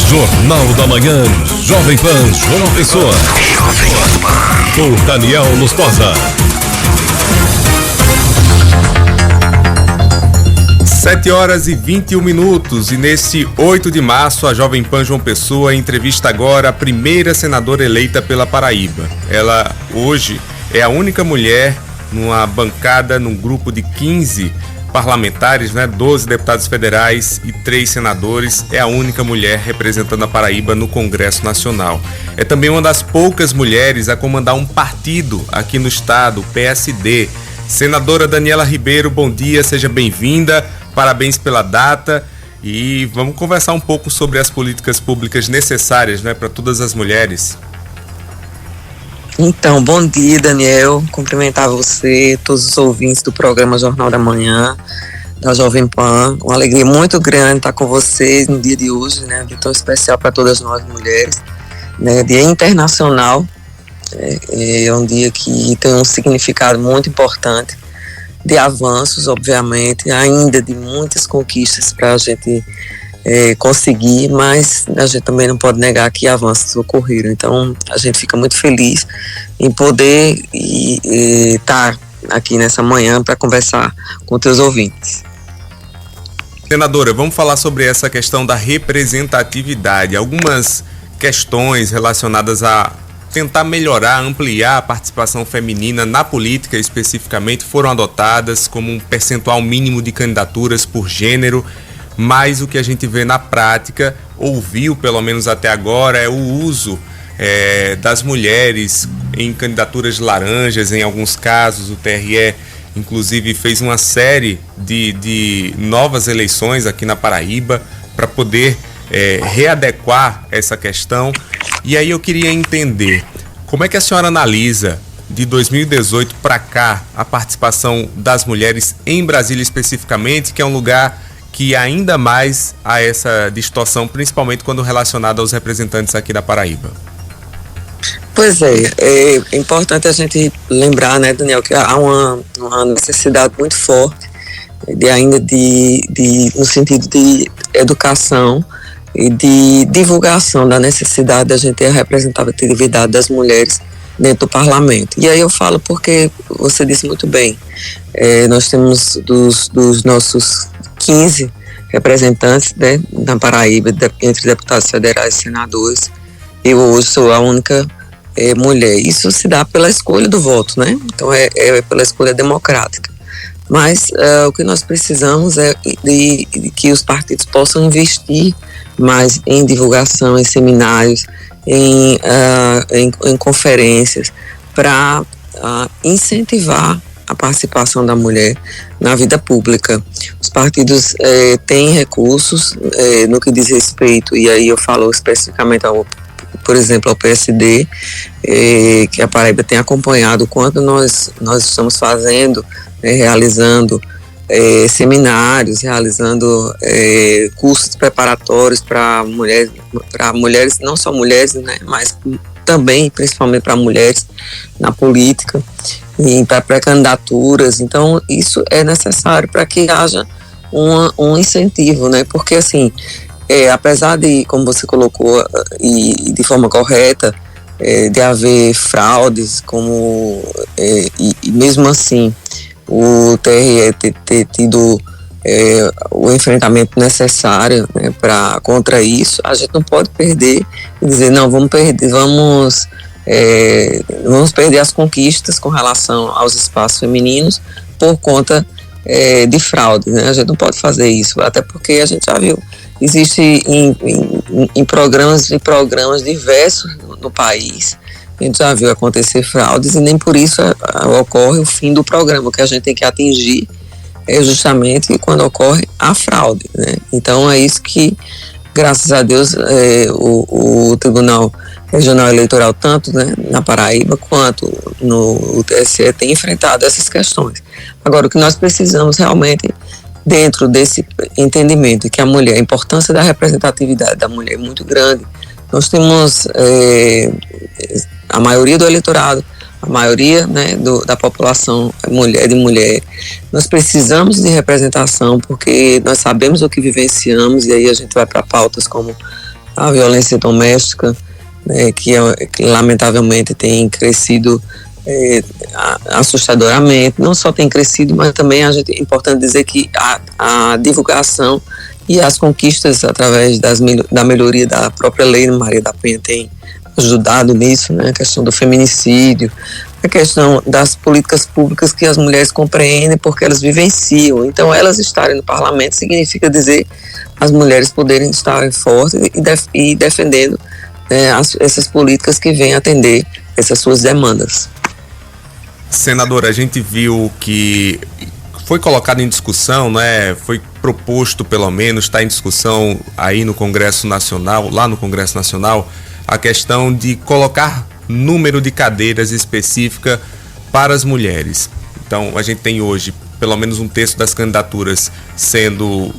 Jornal da Manhã, Jovem Pan, João Pessoa. Por Daniel Lustosa. 7h21 e neste 8 de março a Jovem Pan João Pessoa entrevista agora a primeira senadora eleita pela Paraíba. Ela hoje é a única mulher numa bancada, num grupo de 15 parlamentares, 12 deputados federais e 3 senadores, é a única mulher representando a Paraíba no Congresso Nacional. É também uma das poucas mulheres a comandar um partido aqui no estado, o PSD. Senadora Daniela Ribeiro, bom dia, seja bem-vinda, parabéns pela data e vamos conversar um pouco sobre as políticas públicas necessárias, para todas as mulheres. Então, bom dia, Daniel, cumprimentar você, todos os ouvintes do programa Jornal da Manhã, da Jovem Pan, uma alegria muito grande estar com vocês no dia de hoje, um dia tão especial para todas nós mulheres, dia internacional, é um dia que tem um significado muito importante, de avanços, obviamente, ainda de muitas conquistas para a gente conseguir, mas a gente também não pode negar que avanços ocorreram. Então a gente fica muito feliz em poder estar aqui nessa manhã para conversar com teus ouvintes. Senadora, vamos falar sobre essa questão da representatividade, algumas questões relacionadas a tentar melhorar, ampliar a participação feminina na política especificamente foram adotadas como um percentual mínimo de candidaturas por gênero. Mas o que a gente vê na prática, ouviu pelo menos até agora, é o uso das mulheres em candidaturas laranjas, em alguns casos. O TRE, inclusive, fez uma série de novas eleições aqui na Paraíba para poder readequar essa questão. E aí eu queria entender, como é que a senhora analisa de 2018 para cá a participação das mulheres em Brasília especificamente, que é um lugar que ainda mais há essa distorção, principalmente quando relacionada aos representantes aqui da Paraíba? Pois é importante a gente lembrar, Daniel, que há uma necessidade muito forte no sentido de educação e de divulgação da necessidade da gente ter a representatividade das mulheres dentro do parlamento. E aí eu falo porque você disse muito bem, nós temos dos nossos 15 representantes na Paraíba, entre deputados federais e senadores. Eu hoje sou a única mulher. Isso se dá pela escolha do voto, Então é pela escolha democrática. Mas o que nós precisamos é de que os partidos possam investir mais em divulgação, em seminários, em conferências, para incentivar a participação da mulher na vida pública. Os partidos têm recursos no que diz respeito, e aí eu falo especificamente, por exemplo, ao PSD, que a Paraíba tem acompanhado o quanto nós estamos fazendo, realizando seminários, realizando cursos preparatórios para mulheres, não só mulheres, mas também, principalmente para mulheres na política e para pré-candidaturas. Então isso é necessário para que haja um incentivo, Porque assim, apesar de, como você colocou, e de forma correta, de haver fraudes, e mesmo assim o TRE ter tido o enfrentamento necessário contra isso, a gente não pode perder e dizer, não, vamos perder as conquistas com relação aos espaços femininos por conta de fraude, A gente não pode fazer isso, até porque a gente já viu, existe em programas diversos no país, a gente já viu acontecer fraudes e nem por isso ocorre o fim do programa. O que a gente tem que atingir é justamente quando ocorre a fraude, Então é isso que, graças a Deus, o Tribunal Regional Eleitoral, tanto na Paraíba quanto no TSE, tem enfrentado essas questões. Agora, o que nós precisamos realmente, dentro desse entendimento de que a importância da representatividade da mulher é muito grande, nós temos a maioria do eleitorado, a maioria da população de mulher. Nós precisamos de representação porque nós sabemos o que vivenciamos, e aí a gente vai para pautas como a violência doméstica, né, que lamentavelmente tem crescido assustadoramente. Não só tem crescido, mas também é importante dizer que a divulgação e as conquistas através da melhoria da própria lei Maria da Penha tem ajudado nisso, né? A questão do feminicídio, a questão das políticas públicas que as mulheres compreendem porque elas vivenciam. Então, elas estarem no parlamento significa dizer as mulheres poderem estar fortes e defendendo, né, essas políticas que vêm atender essas suas demandas. Senadora, a gente viu que foi colocado em discussão, né? Foi proposto, pelo menos, está em discussão aí no Congresso Nacional, lá no Congresso Nacional, a questão de colocar número de cadeiras específica para as mulheres. Então, a gente tem hoje pelo menos um terço das candidaturas sendo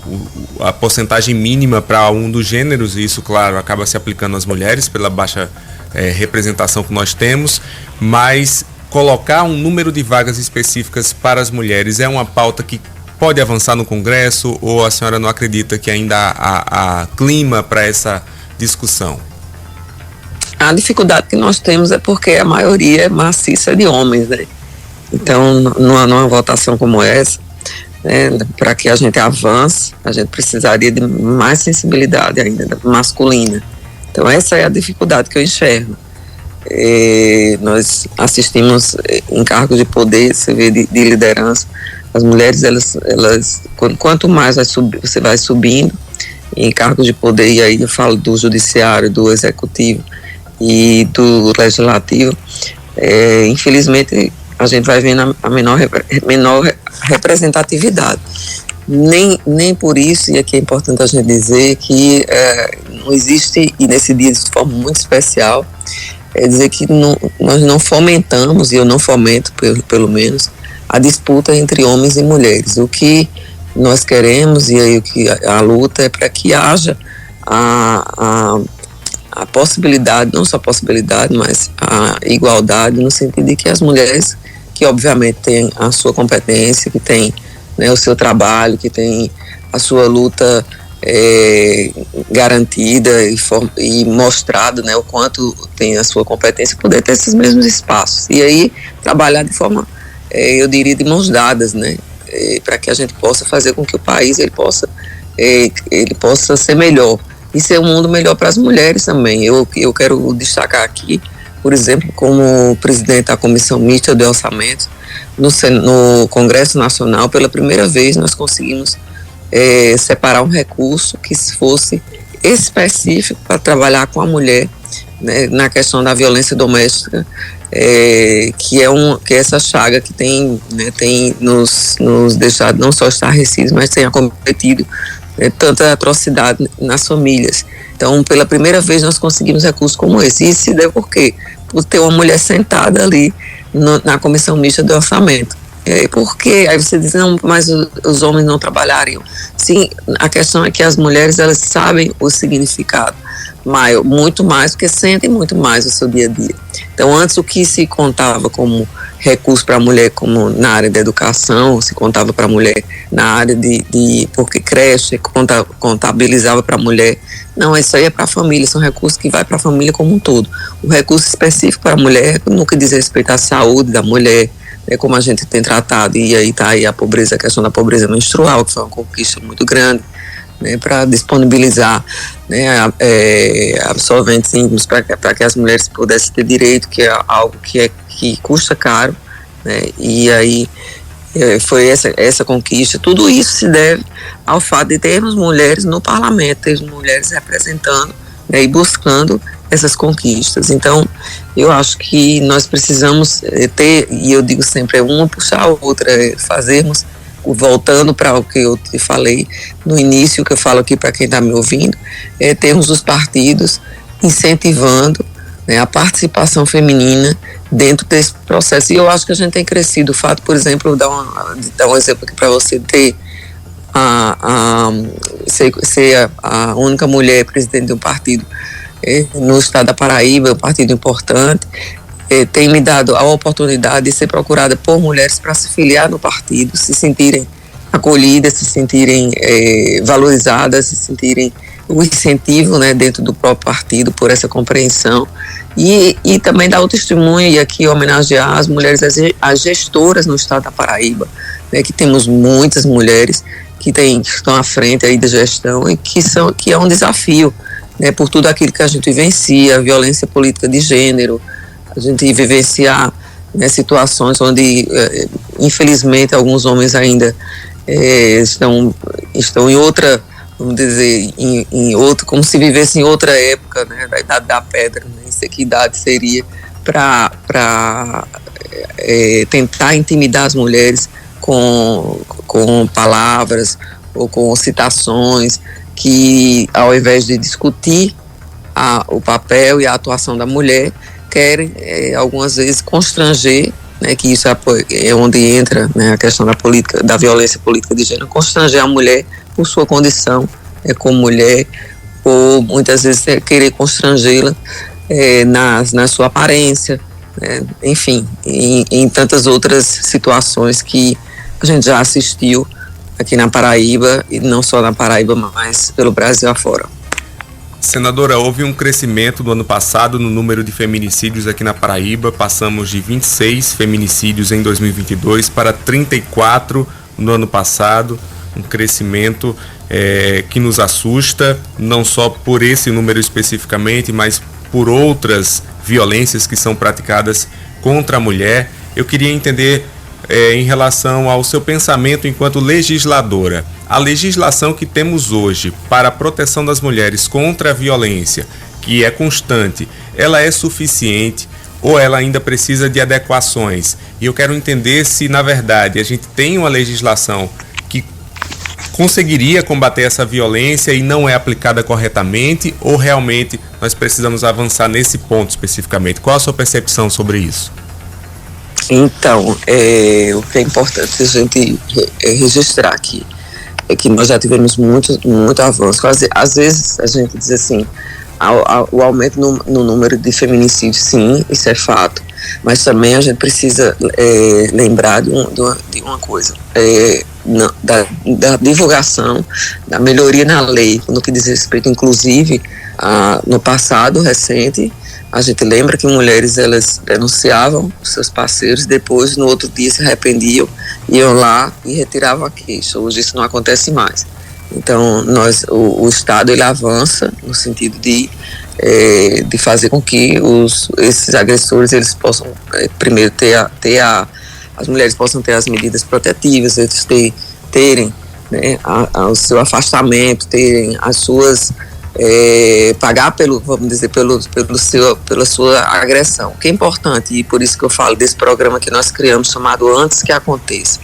a porcentagem mínima para um dos gêneros, e isso, claro, acaba se aplicando às mulheres pela baixa representação que nós temos, mas colocar um número de vagas específicas para as mulheres é uma pauta que pode avançar no Congresso, ou a senhora não acredita que ainda há clima para essa discussão? A dificuldade que nós temos é porque a maioria é maciça de homens, né? Então, numa votação como essa, né, para que a gente avance, a gente precisaria de mais sensibilidade ainda masculina. Então, essa é a dificuldade que eu enxergo. Nós assistimos em cargos de poder, você vê, de liderança, as mulheres, elas quanto mais você vai subindo em cargos de poder, e aí eu falo do judiciário, do executivo e do legislativo, infelizmente a gente vai vendo a menor representatividade. Nem por isso, e aqui é importante a gente dizer que não existe, e nesse dia de forma muito especial, dizer que nós não fomentamos, e eu não fomento pelo menos, a disputa entre homens e mulheres. O que nós queremos, e aí o que a luta é para que haja a possibilidade, não só a possibilidade, mas a igualdade, no sentido de que as mulheres, que obviamente têm a sua competência, que têm, né, o seu trabalho, que têm a sua luta garantida e mostrado, né, o quanto tem a sua competência, poder ter esses mesmos espaços. E aí trabalhar de forma, eu diria, de mãos dadas, né, para que a gente possa fazer com que o país ele possa ser melhor e ser um mundo melhor para as mulheres também. Eu quero destacar aqui, por exemplo, como presidente da Comissão Mista do Orçamento, no Congresso Nacional, pela primeira vez nós conseguimos separar um recurso que fosse específico para trabalhar com a mulher, né, na questão da violência doméstica, que é essa chaga que tem nos deixado não só estarrecidos, mas tem acometido tanta atrocidade nas famílias. Então, pela primeira vez nós conseguimos recursos como esse. E isso se deu por quê? Por ter uma mulher sentada ali na Comissão Mista do Orçamento. Porque aí você diz, não, mas os homens não trabalhariam. Sim, a questão é que as mulheres, elas sabem o significado muito mais, porque sentem muito mais o seu dia a dia. Então, antes o que se contava como recurso para a mulher, como na área da educação, se contava para a mulher na área porque creche, contabilizava para a mulher. Não, isso aí é para a família, são recursos que vai para a família como um todo. O recurso específico para a mulher, no que diz respeito à saúde da mulher, como a gente tem tratado, e aí está aí a questão da pobreza menstrual, que foi uma conquista muito grande, né, para disponibilizar, né, absorventes íntimos para que as mulheres pudessem ter direito, que é algo que custa caro, né, e aí foi essa conquista. Tudo isso se deve ao fato de termos mulheres no parlamento, termos mulheres representando, né, e buscando essas conquistas. Então, eu acho que nós precisamos ter, e eu digo sempre, uma puxar a outra, fazermos, voltando para o que eu te falei no início, que eu falo aqui para quem está me ouvindo, termos os partidos incentivando, né, a participação feminina dentro desse processo. E eu acho que a gente tem crescido. O fato, por exemplo, dar um exemplo aqui para você, ter ser a única mulher presidente de um partido no estado da Paraíba, um partido importante, tem me dado a oportunidade de ser procurada por mulheres para se filiar no partido, se sentirem acolhidas, se sentirem valorizadas, se sentirem o incentivo, né, dentro do próprio partido por essa compreensão e também dar o testemunho e aqui homenagear as mulheres, as gestoras no estado da Paraíba, né, que temos muitas mulheres que estão à frente aí da gestão e que é um desafio, né, por tudo aquilo que a gente vivencia, a violência política de gênero, a gente vivenciar, né, situações onde infelizmente alguns homens ainda estão em outra, vamos dizer, em outro, como se vivesse em outra época, né, da idade da pedra, né, não sei que idade seria, para tentar intimidar as mulheres com palavras ou com citações que, ao invés de discutir o papel e a atuação da mulher, querem algumas vezes constranger, né, que isso é onde entra, né, a questão da violência política de gênero, constranger a mulher por sua condição como mulher, ou muitas vezes querer constrangê-la na sua aparência, né, enfim, em tantas outras situações que a gente já assistiu aqui na Paraíba, e não só na Paraíba, mas pelo Brasil afora. Senadora, houve um crescimento do ano passado no número de feminicídios aqui na Paraíba. Passamos de 26 feminicídios em 2022 para 34 no ano passado. Um crescimento que nos assusta, não só por esse número especificamente, mas por outras violências que são praticadas contra a mulher. Eu queria entender em relação ao seu pensamento enquanto legisladora. A legislação que temos hoje para a proteção das mulheres contra a violência, que é constante, ela é suficiente ou ela ainda precisa de adequações? E eu quero entender se, na verdade, a gente tem uma legislação que conseguiria combater essa violência e não é aplicada corretamente, ou realmente nós precisamos avançar nesse ponto especificamente. Qual a sua percepção sobre isso? Então, o que é importante a gente registrar aqui é que nós já tivemos muito avanço. Às vezes a gente diz assim, o aumento no número de feminicídios, sim, isso é fato, mas também a gente precisa lembrar de uma coisa, da divulgação, da melhoria na lei, no que diz respeito, inclusive, no passado recente. A gente lembra que mulheres, elas denunciavam seus parceiros, depois no outro dia se arrependiam, iam lá e retiravam a queixa. Hoje isso não acontece mais. Então o Estado, ele avança no sentido de fazer com que esses agressores, eles possam primeiro as mulheres possam ter as medidas protetivas, eles terem, né, o seu afastamento, terem as suas pagar vamos dizer, pela sua agressão, que é importante, e por isso que eu falo desse programa que nós criamos, chamado Antes que Aconteça,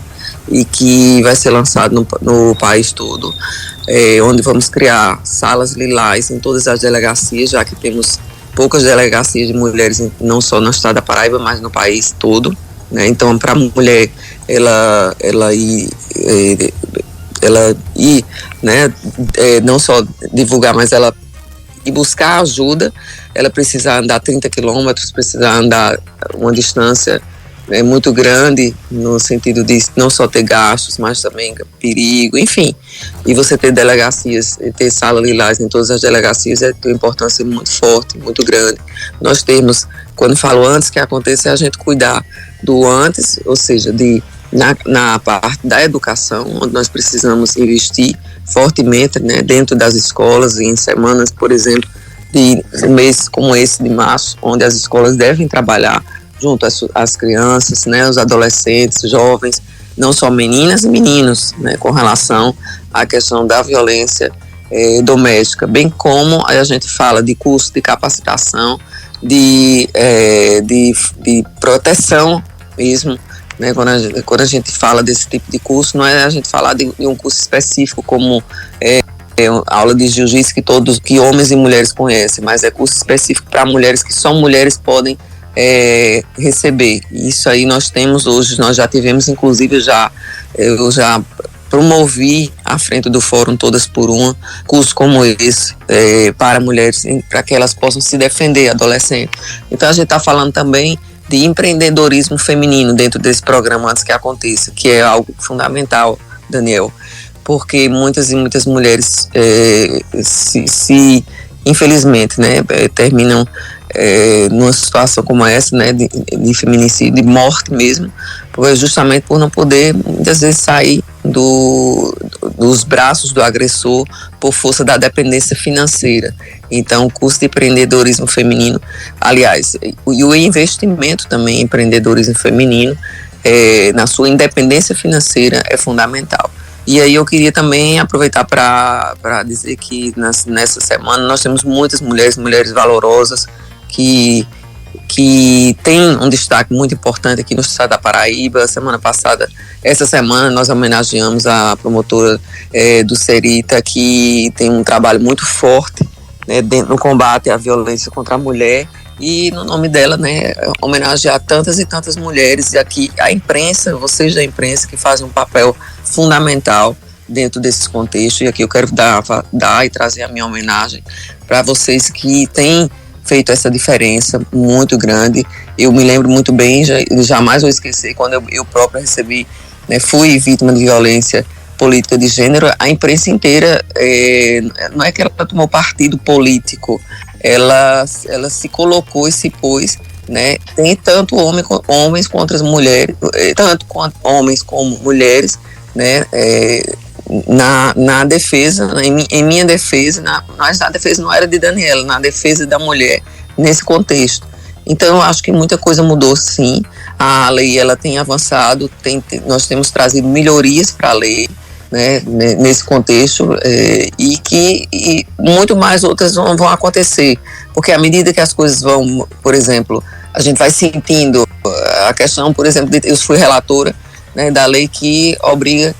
e que vai ser lançado no país todo, onde vamos criar salas lilás em todas as delegacias, já que temos poucas delegacias de mulheres, não só no estado da Paraíba, mas no país todo, né? Então, para a mulher ela ir, né, não só divulgar, mas ela ir buscar ajuda, ela precisa andar 30 quilômetros, precisa andar uma distância muito grande, no sentido de não só ter gastos, mas também perigo, enfim. E você ter delegacias, ter sala lilás em todas as delegacias é de uma importância muito forte, muito grande. Nós temos, quando falo antes que aconteça, é a gente cuidar do antes, ou seja, na parte da educação, onde nós precisamos investir fortemente, né, dentro das escolas, em semanas, por exemplo, de um mês como esse de março, onde as escolas devem trabalhar junto às crianças, né, os adolescentes, jovens, não só meninas e meninos, né, com relação à questão da violência doméstica, bem como a gente fala de curso de capacitação, de proteção mesmo, né, quando a gente fala desse tipo de curso, não é a gente falar de um curso específico como aula de jiu-jitsu que homens e mulheres conhecem, mas é curso específico para mulheres que só mulheres podem receber. Isso aí nós temos hoje, nós já tivemos, inclusive eu já promovi à frente do Fórum Todas por Uma, curso como esse para mulheres, para que elas possam se defender, adolescentes. Então a gente está falando também de empreendedorismo feminino dentro desse programa Antes que Aconteça, que é algo fundamental, Daniel, porque muitas e muitas mulheres infelizmente, né, terminam numa situação como essa, né, de feminicídio, de morte mesmo, justamente por não poder muitas vezes sair dos braços do agressor por força da dependência financeira. Então, o curso de empreendedorismo feminino, aliás, e o investimento também em empreendedorismo feminino, na sua independência financeira, é fundamental. E aí eu queria também aproveitar para dizer que nessa semana nós temos muitas mulheres valorosas que têm um destaque muito importante aqui no estado da Paraíba. Essa semana nós homenageamos a promotora do Serita, que tem um trabalho muito forte, né, no combate à violência contra a mulher, e no nome dela, né, homenagear tantas e tantas mulheres, e aqui a imprensa, vocês da imprensa, que fazem um papel fundamental dentro desses contextos, e aqui eu quero dar e trazer a minha homenagem para vocês que têm feito essa diferença muito grande. Eu me lembro muito bem, jamais vou esquecer, quando eu própria recebi, né, fui vítima de violência política de gênero, a imprensa inteira, não é que ela tomou partido político, ela se colocou e se pôs, né, tem tanto homens contra as mulheres, tanto homens como mulheres, né, na defesa, em minha defesa, mas na defesa não era de Daniela, na defesa da mulher, nesse contexto. Então eu acho que muita coisa mudou, sim. A lei, ela tem avançado, nós temos trazido melhorias para a lei, né, nesse contexto, e muito mais outras vão acontecer, porque à medida que as coisas vão, por exemplo, a gente vai sentindo a questão, por exemplo, eu fui relatora, né, da lei que obriga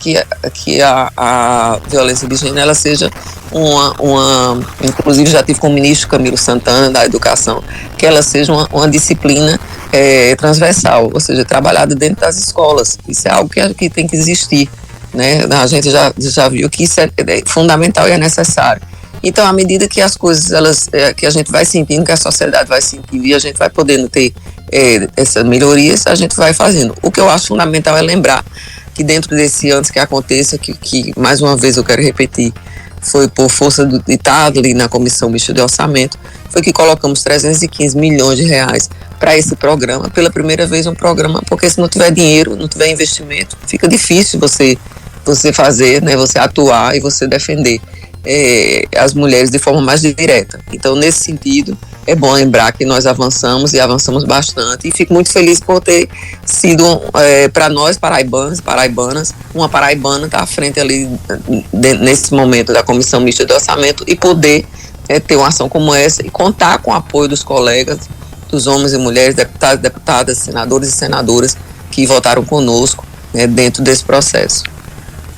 que a violência de gênero ela seja inclusive já tive com o ministro Camilo Santana da Educação, que ela seja uma disciplina transversal, ou seja, trabalhada dentro das escolas. Isso é algo que tem que existir, né? A gente já viu que isso é fundamental e é necessário. Então, à medida que as coisas, que a gente vai sentindo, que a sociedade vai sentindo e a gente vai podendo ter essas melhorias, a gente vai fazendo. O que eu acho fundamental é lembrar que dentro desse antes que aconteça, que mais uma vez eu quero repetir, foi por força de estar ali na Comissão Mista de Orçamento, foi que colocamos 315 milhões de reais para esse programa, pela primeira vez um programa, porque se não tiver dinheiro, não tiver investimento, fica difícil você fazer, né, você atuar e você defender as mulheres de forma mais direta. Então, nesse sentido, é bom lembrar que nós avançamos e avançamos bastante, e fico muito feliz por ter sido, para nós paraibanas, uma paraibana estar à frente ali nesse momento da Comissão Mista de Orçamento e poder ter uma ação como essa e contar com o apoio dos colegas, dos homens e mulheres, deputados, deputadas, senadores e senadoras que votaram conosco, né, dentro desse processo.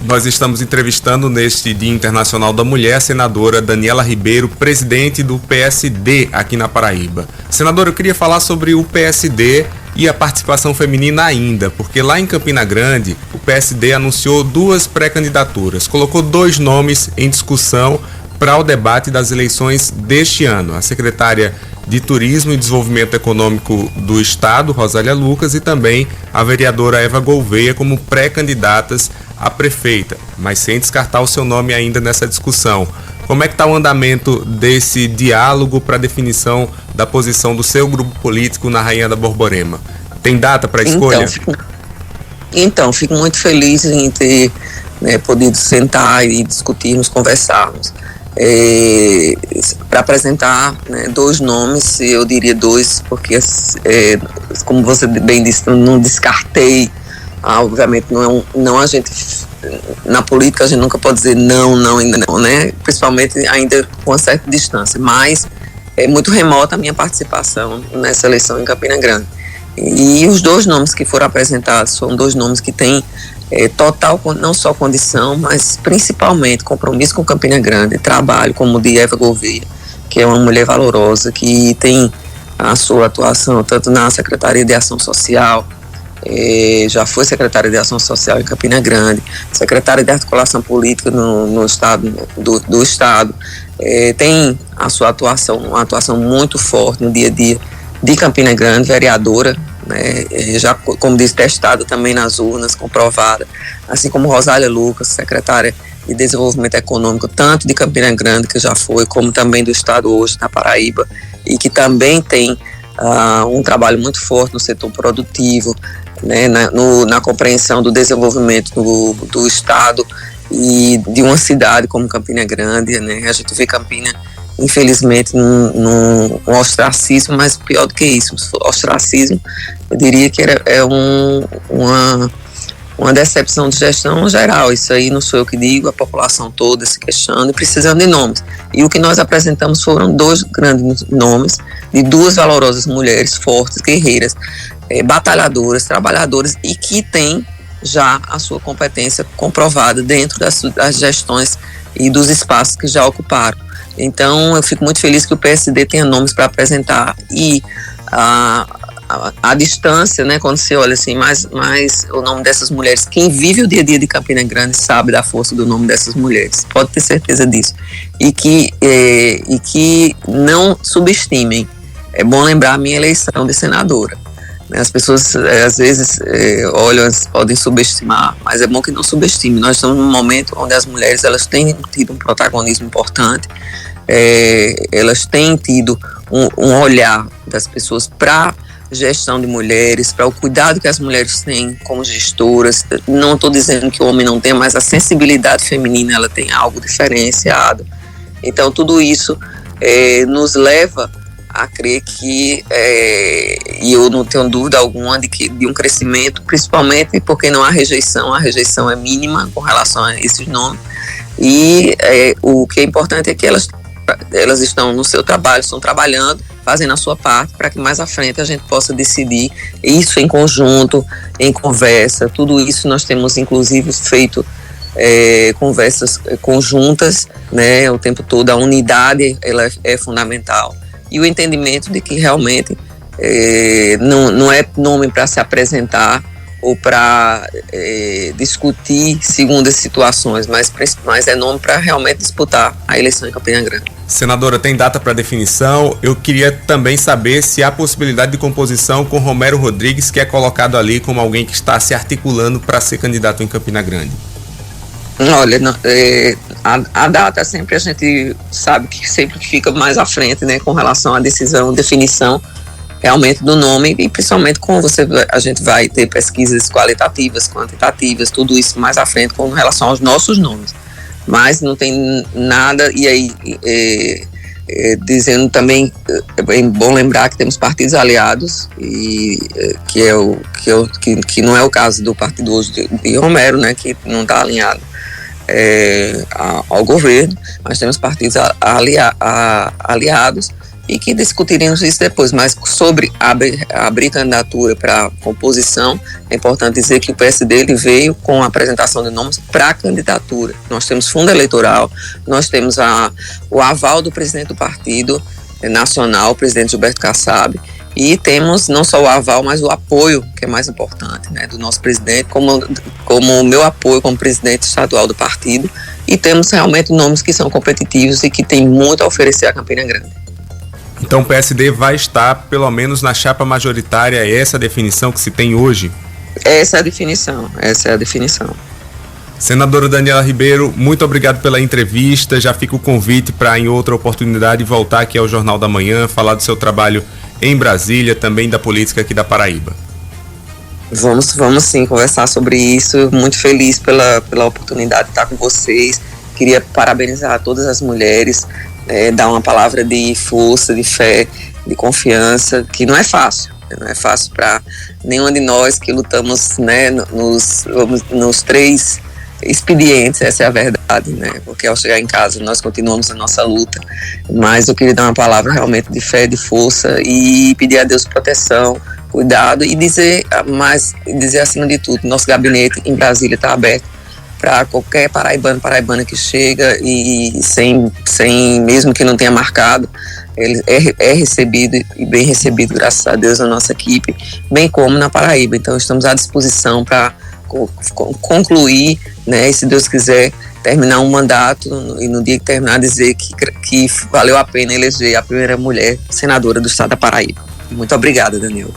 Nós estamos entrevistando neste Dia Internacional da Mulher a senadora Daniela Ribeiro, presidente do PSD aqui na Paraíba. Senadora, eu queria falar sobre o PSD e a participação feminina ainda, porque lá em Campina Grande o PSD anunciou 2 pré-candidaturas, colocou 2 nomes em discussão para o debate das eleições deste ano. A secretária de Turismo e Desenvolvimento Econômico do Estado, Rosália Lucas, e também a vereadora Eva Gouveia como pré-candidatas a prefeita, mas sem descartar o seu nome ainda nessa discussão. Como é que está o andamento desse diálogo para definição da posição do seu grupo político na Rainha da Borborema? Tem data para a escolha? Então, fico muito feliz em ter, né, podido sentar e discutirmos, conversarmos. Para apresentar, né, 2 nomes, eu diria 2, porque como você bem disse, eu não descartei. Obviamente não a gente, na política a gente nunca pode dizer não, ainda não, né? Principalmente ainda com uma certa distância, mas é muito remota a minha participação nessa eleição em Campina Grande. E os 2 nomes que foram apresentados são 2 nomes que têm total, não só condição, mas principalmente compromisso com Campina Grande, trabalho, como o de Eva Gouveia, que é uma mulher valorosa, que tem a sua atuação tanto na Secretaria de Ação Social, já foi secretária de Ação Social em Campina Grande, secretária de Articulação Política no estado, do Estado, tem a sua atuação, uma atuação muito forte no dia a dia de Campina Grande, vereadora, né, já, como disse, testada também nas urnas, comprovada, assim como Rosália Lucas, secretária de desenvolvimento econômico, tanto de Campina Grande, que já foi, como também do estado hoje, na Paraíba, e que também tem um trabalho muito forte no setor produtivo, né, na compreensão do desenvolvimento do estado e de uma cidade como Campina Grande, né? A gente vê Campina, infelizmente, num ostracismo, mas pior do que isso, ostracismo, eu diria que é uma decepção de gestão geral. Isso aí não sou eu que digo, a população toda se queixando e precisando de nomes. E o que nós apresentamos foram 2 grandes nomes de 2 valorosas mulheres fortes, guerreiras, batalhadoras, trabalhadoras e que têm já a sua competência comprovada dentro das gestões e dos espaços que já ocuparam. Então, eu fico muito feliz que o PSD tenha nomes para apresentar e a distância, né, quando você olha assim, mais o nome dessas mulheres, quem vive o dia a dia de Campina Grande sabe da força do nome dessas mulheres, pode ter certeza disso. E que não subestimem. É bom lembrar a minha eleição de senadora. As pessoas às vezes olham, podem subestimar, mas é bom que não subestime. Nós estamos num momento onde as mulheres elas têm tido um protagonismo importante, elas têm tido um olhar das pessoas para gestão de mulheres, para o cuidado que as mulheres têm como gestoras. Não estou dizendo que o homem não tem, mas a sensibilidade feminina ela tem algo diferenciado. Então tudo isso nos leva a crer que, e eu não tenho dúvida alguma de um crescimento, principalmente porque não há rejeição, a rejeição é mínima com relação a esses nomes, e o que é importante é que elas estão no seu trabalho, estão trabalhando, fazendo a sua parte, para que mais à frente a gente possa decidir isso em conjunto, em conversa. Tudo isso nós temos inclusive feito conversas conjuntas, né, o tempo todo. A unidade ela é fundamental. E o entendimento de que realmente não é nome para se apresentar ou para discutir segundo as situações, mas é nome para realmente disputar a eleição em Campina Grande. Senadora, tem data para definição? Eu queria também saber se há possibilidade de composição com Romero Rodrigues, que é colocado ali como alguém que está se articulando para ser candidato em Campina Grande. Olha, a data sempre a gente sabe que sempre fica mais à frente, né, com relação à decisão, definição realmente do nome, e principalmente com a gente vai ter pesquisas qualitativas, quantitativas, tudo isso mais à frente com relação aos nossos nomes. Mas não tem nada, e aí dizendo também, é bom lembrar que temos partidos aliados, e que não é o caso do partido hoje de Romero, né, que não está alinhado ao governo, mas temos partidos aliados e que discutiremos isso depois. Mas sobre abrir candidatura para composição, é importante dizer que o PSD ele veio com a apresentação de nomes para candidatura. Nós temos fundo eleitoral, nós temos o aval do presidente do partido nacional, o presidente Gilberto Kassab, e temos não só o aval, mas o apoio, que é mais importante, né, do nosso presidente, como o meu apoio como presidente estadual do partido, e temos realmente nomes que são competitivos e que têm muito a oferecer à Campina Grande. Então o PSD vai estar, pelo menos na chapa majoritária, essa é a definição que se tem hoje? Essa é a definição. Senadora Daniela Ribeiro, muito obrigado pela entrevista. Já fica o convite para, em outra oportunidade, voltar aqui ao Jornal da Manhã, falar do seu trabalho em Brasília, também da política aqui da Paraíba. Vamos sim conversar sobre isso. Muito feliz pela oportunidade de estar com vocês. Queria parabenizar todas as mulheres, dar uma palavra de força, de fé, de confiança, que não é fácil. Não é fácil para nenhuma de nós que lutamos, né, nos 3 expedientes, essa é a verdade, né? Porque ao chegar em casa nós continuamos a nossa luta, mas eu queria dar uma palavra realmente de fé, de força, e pedir a Deus proteção, cuidado, e dizer acima de tudo, nosso gabinete em Brasília está aberto para qualquer paraibana que chega, e sem mesmo que não tenha marcado, ele é recebido, e bem recebido, graças a Deus, na nossa equipe, bem como na Paraíba. Então estamos à disposição para concluir, né, e se Deus quiser terminar um mandato, e no dia que terminar dizer que valeu a pena eleger a primeira mulher senadora do estado da Paraíba. Muito obrigada, Daniel.